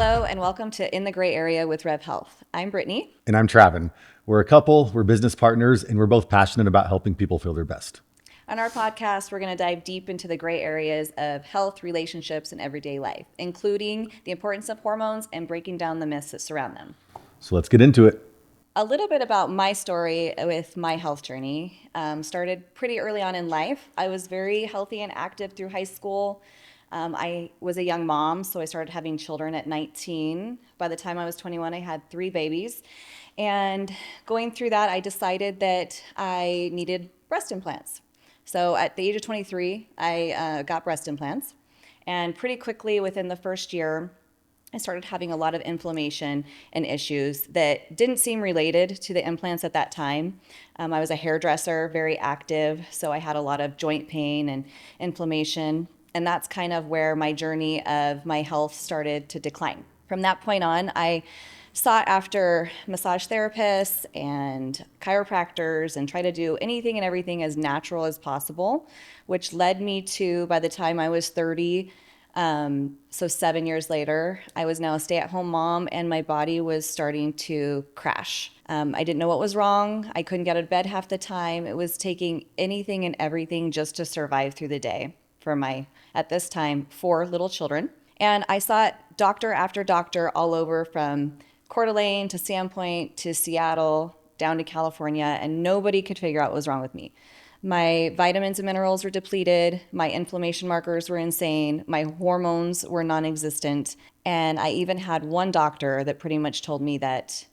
Hello and welcome to In the Gray Area with Revv Health. I'm Britni. And I'm Travin. We're a couple, we're business partners, and we're both passionate about helping people feel their best. On our podcast, we're going to dive deep into the gray areas of health, relationships, and everyday life, including the importance of hormones and breaking down the myths that surround them. So let's get into it. A little bit about my story with my health journey. Started pretty early on in life. I was very healthy and active through high school. I was a young mom, so I started having children at 19. By the time I was 21, I had 3 babies. And going through that, I decided that I needed breast implants. So at the age of 23, I got breast implants. And pretty quickly within the first year, I started having a lot of inflammation and issues that didn't seem related to the implants at that time. I was a hairdresser, very active, so I had a lot of joint pain and inflammation. And that's kind of where my journey of my health started to decline. From that point on, I sought after massage therapists and chiropractors and tried to do anything and everything as natural as possible, which led me to, by the time I was 30, so 7 years later, I was now a stay-at-home mom and my body was starting to crash. I didn't know what was wrong. I couldn't get out of bed half the time. It was taking anything and everything just to survive through the day for my, at this time, 4 little children. And I sought doctor after doctor all over, from Coeur d'Alene to Sandpoint to Seattle down to California, and nobody could figure out what was wrong with me. My vitamins and minerals were depleted, my inflammation markers were insane, my hormones were non-existent, and I even had one doctor that pretty much told me that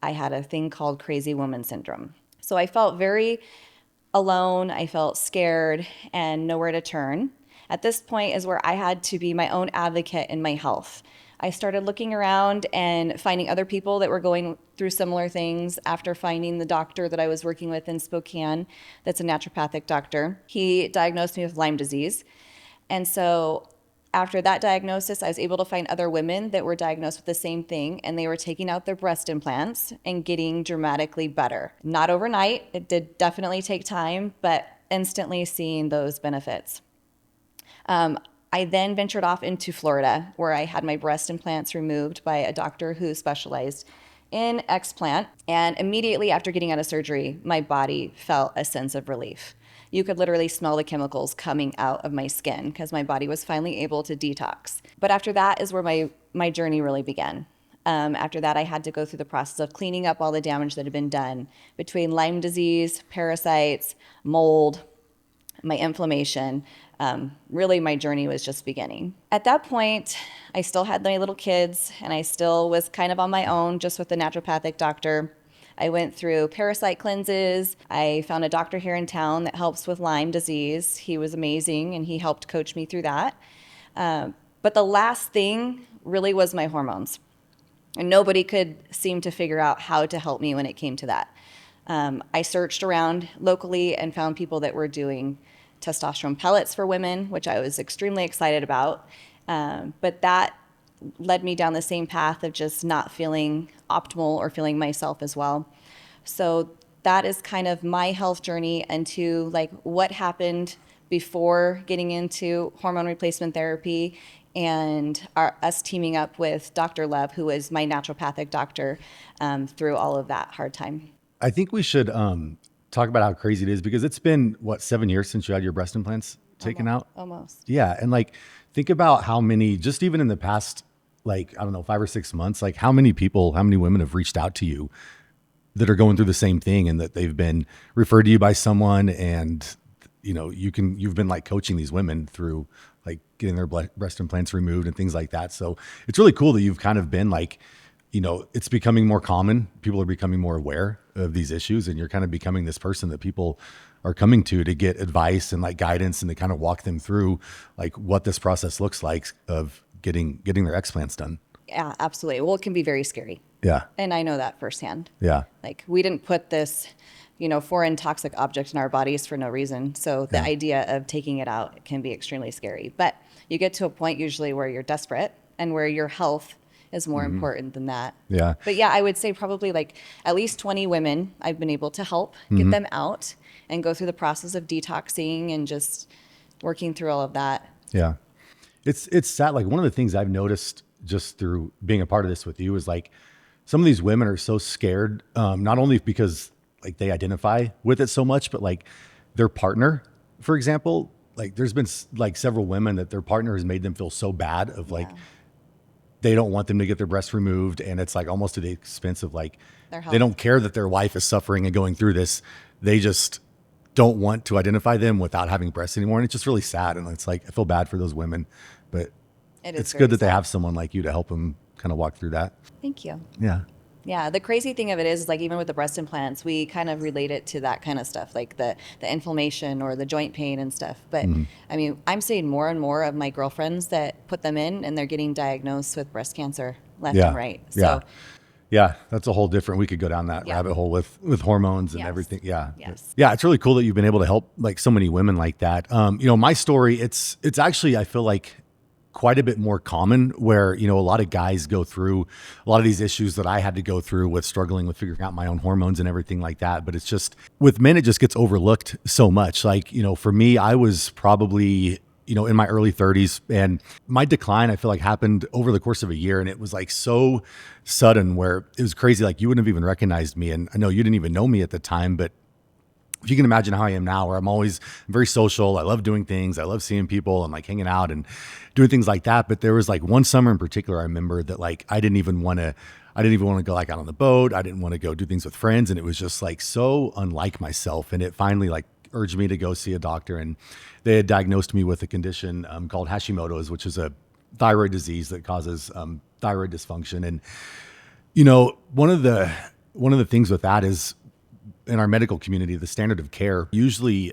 I had a thing called crazy woman syndrome. So I felt very alone, I felt scared and nowhere to turn. At this point is where I had to be my own advocate in my health. I started looking around and finding other people that were going through similar things after finding the doctor that I was working with in Spokane that's a naturopathic doctor. He diagnosed me with Lyme disease. And so after that diagnosis, I was able to find other women that were diagnosed with the same thing, and they were taking out their breast implants and getting dramatically better. Not overnight, it did definitely take time, but instantly seeing those benefits. I then ventured off into Florida, where I had my breast implants removed by a doctor who specialized in explant. And immediately after getting out of surgery, my body felt a sense of relief. You could literally smell the chemicals coming out of my skin because my body was finally able to detox. But after that is where my journey really began. After that, I had to go through the process of cleaning up all the damage that had been done between Lyme disease, parasites, mold, my inflammation. Really, my journey was just beginning. At that point, I still had my little kids, and I still was kind of on my own, just with the naturopathic doctor. I went through parasite cleanses. I found a doctor here in town that helps with Lyme disease. He was amazing, and he helped coach me through that. But the last thing really was my hormones. And nobody could seem to figure out how to help me when it came to that. I searched around locally and found people that were doing testosterone pellets for women, which I was extremely excited about. But that led me down the same path of just not feeling optimal or feeling myself as well. So that is kind of my health journey into like what happened before getting into hormone replacement therapy and us teaming up with Dr. Lev, who is my naturopathic doctor, through all of that hard time. I think we should talk about how crazy it is, because it's been, 7 years since you had your breast implants taken out? Almost. Yeah. And like, think about how many, just even in the past, like, I don't know, 5 or 6 months, like how many women have reached out to you that are going through the same thing, and that they've been referred to you by someone, and you've been like coaching these women through like getting their breast implants removed and things like that. So it's really cool that you've kind of been like, it's becoming more common. People are becoming more aware of these issues, and you're kind of becoming this person that people are coming to get advice and like guidance, and to kind of walk them through like what this process looks like of getting their explants done. Yeah, absolutely. Well, it can be very scary. Yeah. And I know that firsthand. Yeah. Like, we didn't put this, foreign toxic object in our bodies for no reason. So the idea of taking it out can be extremely scary. But you get to a point usually where you're desperate and where your health is more important than that. Yeah. But yeah, I would say probably like at least 20 women I've been able to help get them out and go through the process of detoxing and just working through all of that. Yeah. It's sad. Like, one of the things I've noticed just through being a part of this with you is like some of these women are so scared, not only because like they identify with it so much, but like their partner, for example, like there's been like several women that their partner has made them feel so bad of like Yeah. they don't want them to get their breasts removed, and it's like almost at the expense of like Their they health. don't care that their wife is suffering and going through this. They just don't want to identify them without having breasts anymore, and it's just really sad. And it's like I feel bad for those women, but It is it's very good that they sad. have someone like you to help them kind of walk through that. Thank you. Yeah. Yeah, the crazy thing of it is like even with the breast implants, we kind of relate it to that kind of stuff, like the inflammation or the joint pain and stuff. But I mean, I'm seeing more and more of my girlfriends that put them in and they're getting diagnosed with breast cancer left and Yeah. right. Yeah. So Yeah, that's a whole different. We could go down that Yeah. rabbit hole with hormones and Yes. everything. Yeah, Yes. yeah, it's really cool that you've been able to help like so many women like that. My story, it's actually I feel like quite a bit more common where a lot of guys go through a lot of these issues that I had to go through with struggling with figuring out my own hormones and everything like that. But it's just with men, it just gets overlooked so much. Like for me, I was probably in my early 30s, and my decline, I feel like happened over the course of a year. And it was like so sudden where it was crazy. Like you wouldn't have even recognized me. And I know you didn't even know me at the time, but if you can imagine how I am now, where I'm always very social. I love doing things. I love seeing people and like hanging out and doing things like that. But there was like one summer in particular, I remember that like I didn't even want to go like out on the boat. I didn't want to go do things with friends. And it was just like so unlike myself. And it finally like urged me to go see a doctor. And they had diagnosed me with a condition called Hashimoto's, which is a thyroid disease that causes thyroid dysfunction. And one of the things with that is in our medical community, the standard of care usually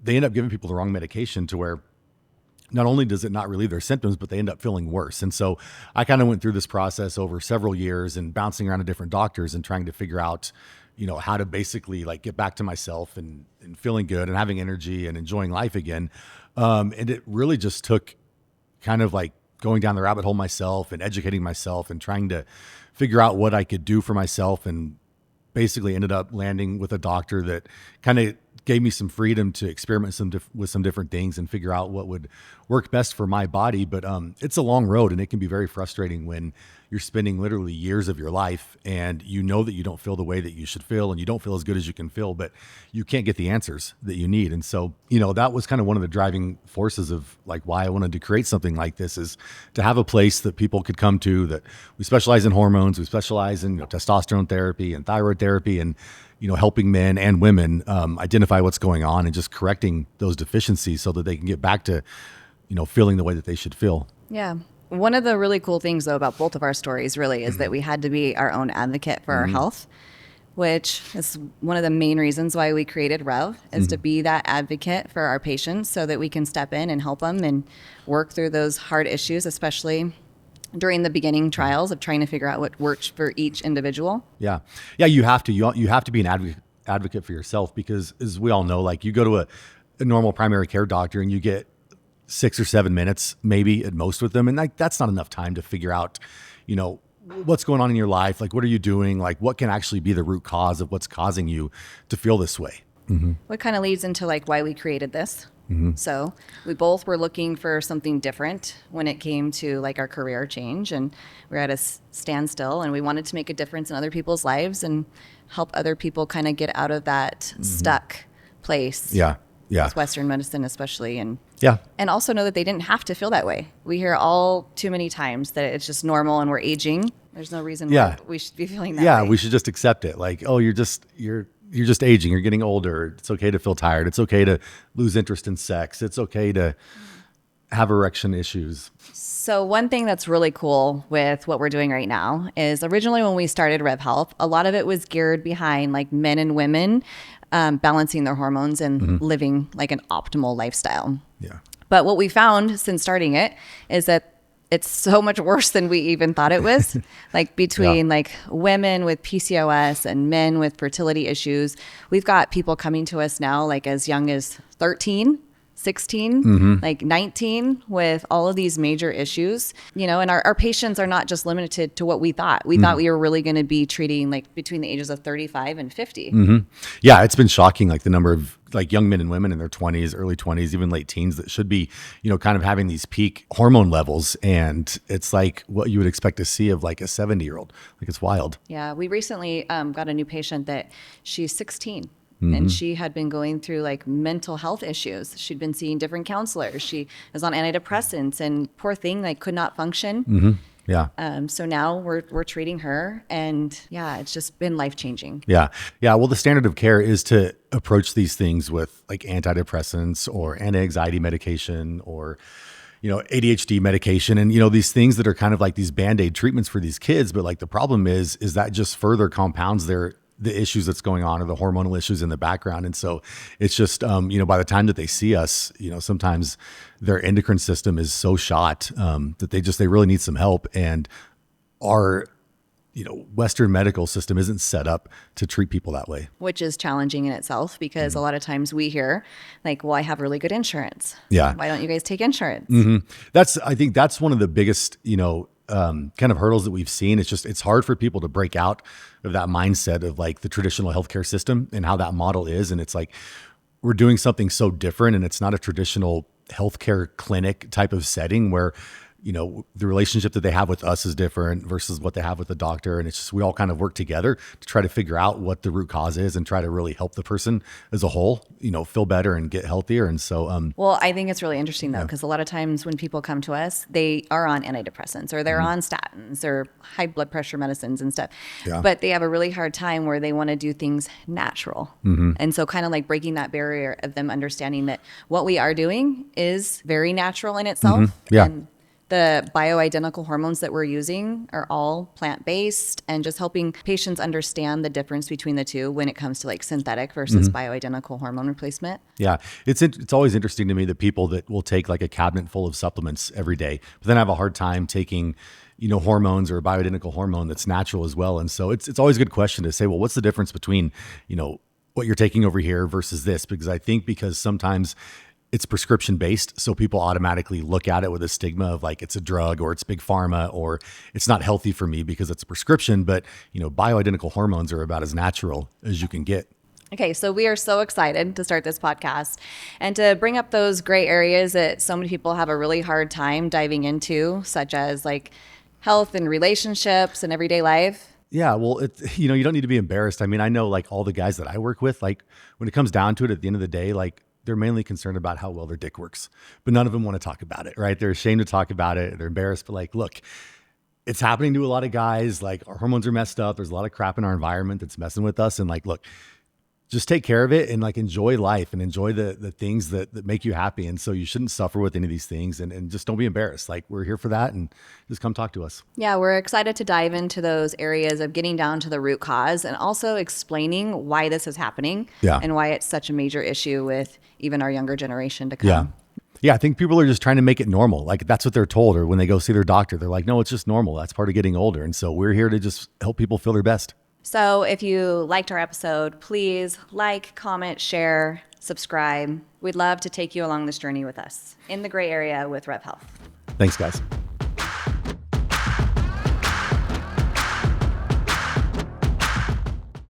they end up giving people the wrong medication to where not only does it not relieve their symptoms, but they end up feeling worse. And so I kind of went through this process over several years and bouncing around to different doctors and trying to figure out, how to basically like get back to myself and feeling good and having energy and enjoying life again. And it really just took kind of like going down the rabbit hole myself and educating myself and trying to figure out what I could do for myself, and basically ended up landing with a doctor that kind of gave me some freedom to experiment with some different things and figure out what would work best for my body. But it's a long road, and it can be very frustrating when you're spending literally years of your life and that you don't feel the way that you should feel and you don't feel as good as you can feel, but you can't get the answers that you need. And so, that was kind of one of the driving forces of like why I wanted to create something like this, is to have a place that people could come to, that we specialize in hormones, we specialize in testosterone therapy and thyroid therapy, and helping men and women identify what's going on and just correcting those deficiencies so that they can get back to feeling the way that they should feel. yeah. One of the really cool things though about both of our stories really is that we had to be our own advocate for our health, which is one of the main reasons why we created Revv, is to be that advocate for our patients so that we can step in and help them and work through those hard issues, especially during the beginning trials of trying to figure out what works for each individual. Yeah. Yeah. You have to be an advocate for yourself, because as we all know, like you go to a normal primary care doctor and you get 6 or 7 minutes maybe at most with them. And like, that's not enough time to figure out, what's going on in your life. Like, what are you doing? Like, what can actually be the root cause of what's causing you to feel this way? What kind of leads into like why we created this. So we both were looking for something different when it came to like our career change, and we're at a standstill, and we wanted to make a difference in other people's lives and help other people kind of get out of that stuck place. Yeah. Yeah. With Western medicine especially, and Yeah. and also know that they didn't have to feel that way. We hear all too many times that it's just normal and we're aging. There's no reason why we should be feeling that way. We should just accept it. Like, oh, you're just aging. You're getting older. It's okay to feel tired. It's okay to lose interest in sex. It's okay to have erection issues. So one thing that's really cool with what we're doing right now is originally when we started Revv Health, a lot of it was geared behind like men and women balancing their hormones and living like an optimal lifestyle. Yeah. But what we found since starting it is that it's so much worse than we even thought it was. Like between like women with PCOS and men with fertility issues, we've got people coming to us now like as young as 13 16, like 19 with all of these major issues, and our patients are not just limited to what we thought. We thought we were really going to be treating like between the ages of 35 and 50. Yeah, it's been shocking, like the number of like young men and women in their 20s, early 20s, even late teens that should be, kind of having these peak hormone levels. And it's like what you would expect to see of like a 70-year-old. Like it's wild. Yeah, we recently got a new patient that she's 16. And she had been going through like mental health issues. She'd been seeing different counselors. She was on antidepressants and poor thing, like could not function. Yeah. So now we're treating her, and yeah, it's just been life-changing. Yeah. Yeah. Well, the standard of care is to approach these things with like antidepressants or anti-anxiety medication or, ADHD medication and, these things that are kind of like these Band-Aid treatments for these kids. But like the problem is that just further compounds the issues that's going on or the hormonal issues in the background. And so it's just, by the time that they see us, sometimes their endocrine system is so shot that they really need some help. And our, Western medical system isn't set up to treat people that way. Which is challenging in itself because a lot of times we hear like, well, I have really good insurance. Yeah. Why don't you guys take insurance? I think that's one of the biggest, kind of hurdles that we've seen. It's hard for people to break out of that mindset of like the traditional healthcare system and how that model is. And it's like, we're doing something so different and it's not a traditional healthcare clinic type of setting where, the relationship that they have with us is different versus what they have with the doctor. And it's just, we all kind of work together to try to figure out what the root cause is and try to really help the person as a whole, feel better and get healthier. And so, well, I think it's really interesting though, because a lot of times when people come to us, they are on antidepressants or they're on statins or high blood pressure medicines and stuff, but they have a really hard time where they want to do things natural. And so kind of like breaking that barrier of them understanding that what we are doing is very natural in itself. Yeah. And the bioidentical hormones that we're using are all plant-based and just helping patients understand the difference between the two when it comes to like synthetic versus bioidentical hormone replacement. Yeah. It's always interesting to me the people that will take like a cabinet full of supplements every day, but then have a hard time taking, hormones or bioidentical hormone that's natural as well. And so it's always a good question to say, well, what's the difference between, what you're taking over here versus this? Because sometimes it's prescription based. So people automatically look at it with a stigma of like, it's a drug or it's big pharma or it's not healthy for me because it's a prescription. But, bioidentical hormones are about as natural as you can get. Okay, so we are so excited to start this podcast and to bring up those gray areas that so many people have a really hard time diving into, such as like health and relationships and everyday life. Yeah, well, you don't need to be embarrassed. I mean, I know like all the guys that I work with, like when it comes down to it, at the end of the day, like they're mainly concerned about how well their dick works, but none of them want to talk about it, right? They're ashamed to talk about it. They're embarrassed, but like, look, it's happening to a lot of guys. Like our hormones are messed up. There's a lot of crap in our environment that's messing with us. And like, look, just take care of it and like enjoy life and enjoy the things that make you happy. And so you shouldn't suffer with any of these things and just don't be embarrassed. Like we're here for that and just come talk to us. Yeah, we're excited to dive into those areas of getting down to the root cause and also explaining why this is happening and why it's such a major issue with even our younger generation to come. Yeah. Yeah, I think people are just trying to make it normal. Like that's what they're told, or when they go see their doctor, they're like, no, it's just normal. That's part of getting older. And so we're here to just help people feel their best. So if you liked our episode, please like, comment, share, subscribe. We'd love to take you along this journey with us in the gray area with Revv Health. Thanks, guys.